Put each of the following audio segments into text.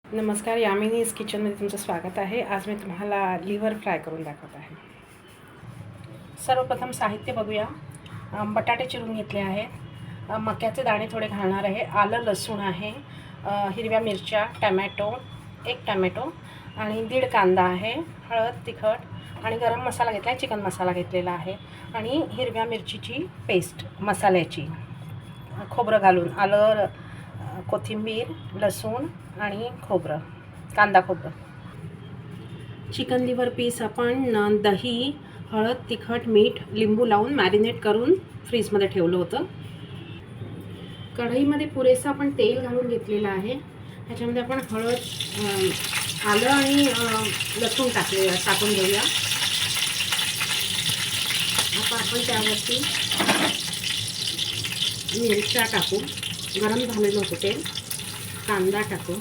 नमस्कार, यामिनीज किचनमध्ये तुमचं स्वागत आहे. आज मी तुम्हाला लिव्हर फ्राय करून दाखवत आहे. सर्वप्रथम साहित्य बघूया. बटाटे चिरून घेतले आहेत, मक्याचे दाणे थोडे घालणार आहे, आलं लसूण आहे, हिरव्या मिरच्या, टमॅटो, एक टमॅटो आणि 1.5 कांदा आहे, हळद, तिखट आणि गरम मसाला घेतला आहे, चिकन मसाला घेतलेला आहे आणि हिरव्या मिरचीची पेस्ट मसाल्याची, खोबरं घालून, आलं, कोथिंबीर, लसूण आणि खोबरं, कांदा खोबरं. चिकन लिव्हर पीस आपण दही, हळद, तिखट, मीठ, लिंबू लावून मॅरिनेट करून फ्रीजमध्ये ठेवलं होतं. कढईमध्ये पुरेसं आपण तेल घालून घेतलेलं आहे. ह्याच्यामध्ये आपण हळद, आलं आणि लसूण टाकून घेऊया. आता आपण त्यावरती मिरच्या टाकू. गरम झालेलं होतं तेल. कांदा टाकू.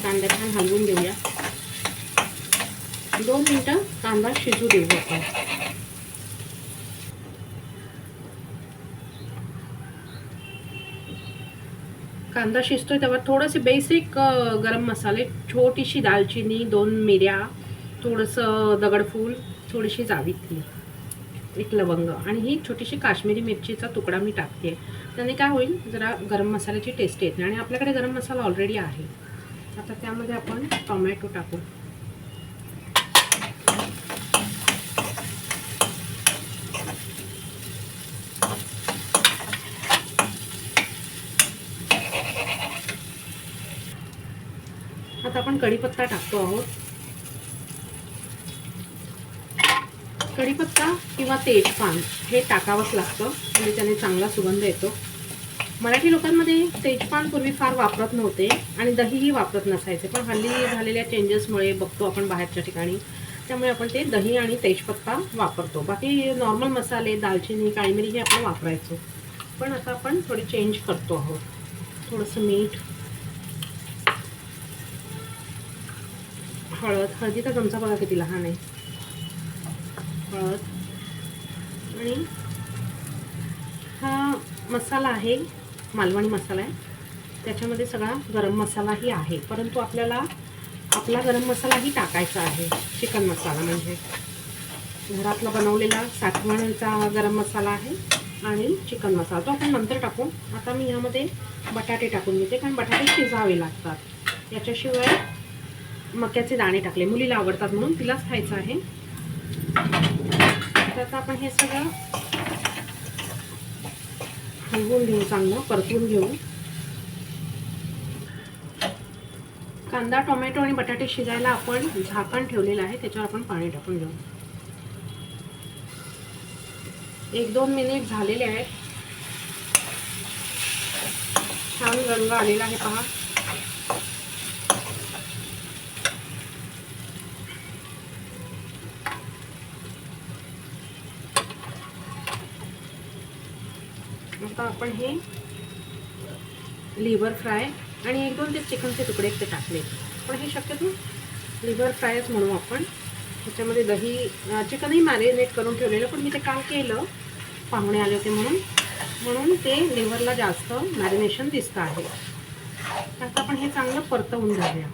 कांदा छान हलवून घेऊया. 2 मिनटं कांदा शिजू देऊ आपण. कांदा शिजतोय तेव्हा थोडेसे बेसिक गरम मसाले, छोटीशी दालचिनी, 2 मिऱ्या, थोडंसं दगडफूल, थोडीशी जावित्री, 1 लवंग आणि ही छोटीशी काश्मीरी मिरचीचा तुकडा मी टाकते. त्याने काय होईल, जरा गरम मसाल्याची टेस्ट येते आणि आपल्याकडे गरम मसाला ऑलरेडी आहे. आता त्यामध्ये आपण टोमॅटो टाकू. आता आपण कढीपत्ता टाकतो आहोत. कढीपत्ता किंवा तेजपान हे टाकावंच लागतं, म्हणजे त्याने चांगला सुगंध येतो. मराठी लोकांमध्ये तेजपान पूर्वी फार वापरत नव्हते आणि दहीही वापरत नसायचे, पण हल्ली झालेल्या चेंजेसमुळे बघतो आपण बाहेरच्या ठिकाणी, त्यामुळे आपण ते दही आणि तेजपत्ता वापरतो. बाकी नॉर्मल मसाले, दालचिनी, काळी मिरी हे आपण वापरायचो, पण आता आपण थोडी चेंज करतो आहोत. थोडंसं मीठ, हळदीचा चमचा बघा किती लहान आहे. हळद आणि हा मसाला आहे, मालवणी मसाला आहे. त्याच्यामध्ये सगळा गरम मसालाही आहे, परंतु आपल्याला आपला गरम मसालाही टाकायचा आहे. चिकन मसाला म्हणजे घरातला बनवलेला साठवणचा गरम मसाला आहे आणि चिकन मसाला तो आपण नंतर टाकू. आता मी ह्यामध्ये बटाटे टाकून घेते, कारण बटाटे शिजावे लागतात. याच्याशिवाय मक्याचे दाणे टाकले, मुलीला आवडतात म्हणून तिलाच खायचं आहे. तर आता आपण हे सगळं हलवून घेऊ, चांगलं परतून घेऊ. कांदा, टोमॅटो आणि बटाटे शिजायला आपण झाकण ठेवलेलं आहे, त्याच्यावर आपण पाणी टाकून घेऊ. 1-2 मिनिट झालेले आहेत. छान रंग आलेला आहे पहा. आता आपण हे लिव्हर फ्राय आणि 1-2 ते चिकनचे तुकडे ते टाकले, पण हे शक्यतो लिव्हर फ्रायच म्हणू आपण. त्याच्यामध्ये दही, चिकनही मॅरिनेट करून ठेवलेलं, पण मी ते काल केलं, पाहुणे आले होते म्हणून ते लिव्हरला जास्त मॅरिनेशन दिसतं आहे. आता आपण हे चांगलं परतवून घेऊया.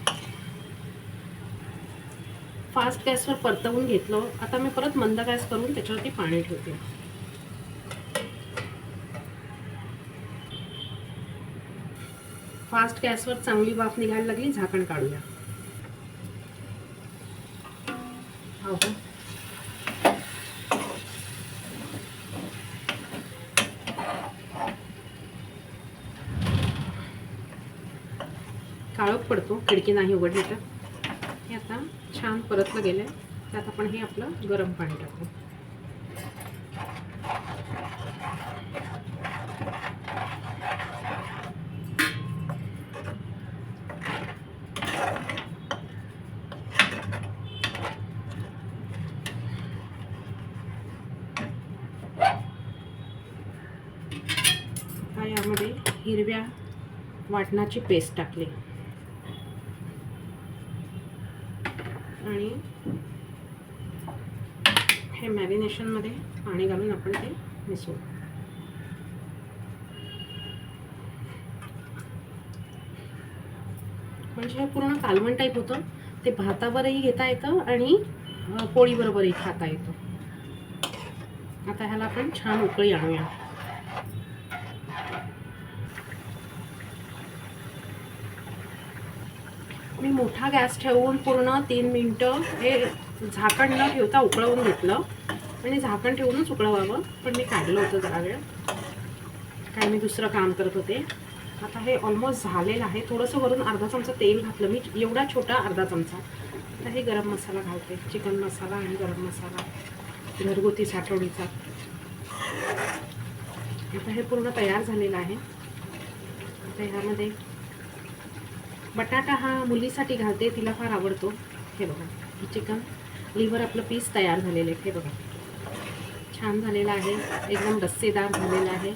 फास्ट गॅसवर परतवून घेतलं. आता मी परत मंद गॅस करून त्याच्यावरती पाणी ठेवते. फास्ट गॅसवर चांगली वाफ निघायला लागली, झाकण काढूया. काळोख पडतो, खिडकी नाही उघडली तर. हे आता छान परतलं गेलं. त्यात आपण हे आपलं गरम पाणी टाकू. यामध्ये हिरव्या वाटणाची पेस्ट टाकली आणि हे मॅरिनेशनमध्ये पाणी घालून आपण ते मिसळू. म्हणजे हे पूर्ण कालवण टाईप होतं. ते भातावरही घेता येतं आणि पोळीबरोबरही खाता येतं. आता ह्याला आपण छान उकळी आणूया. मी मोठा गॅस ठेवून पूर्ण 3 मिनटं हे झाकण न ठेवता उकळवून घेतलं आणि झाकण ठेवूनच उकळवावं, पण मी काढलं होतं जरा वेळ, काय मी दुसरं काम करत होते. आता हे ऑलमोस्ट झालेलं आहे. थोडंसं वरून अर्धा चमचा तेल घातलं मी, एवढा छोटा अर्धा चमचा. आता हे गरम मसाला घालते, चिकन मसाला आणि गरम मसाला घरगुती साठवणीचा. आता हे पूर्ण तयार झालेलं आहे. आता ह्यामध्ये बटाटा हा मुलीसाठी घालते, तिला फार आवडतो. हे बघा, हे चिकन लिव्हर आपलं पीस तयार झालेलं आहे. हे बघा, छान झालेलं आहे, एकदम रस्सेदार झालेलं आहे.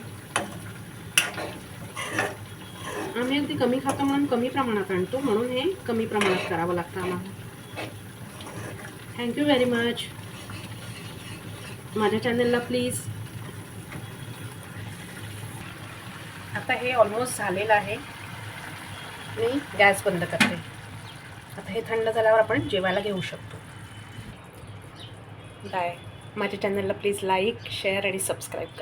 आम्ही अगदी कमी खातो म्हणून कमी प्रमाणात आणतो, म्हणून हे कमी प्रमाणात करावं लागतं आम्हाला. Thank you very much. माझ्या चॅनलला प्लीज. आता हे ऑलमोस्ट झालेलं आहे. मी गॅस बंद करते. आता हे थंड झाल्यावर आपण जेवायला घेऊ शकतो. बाय. माझ्या चॅनलला प्लीज लाईक, शेअर आणि सबस्क्राईब करा.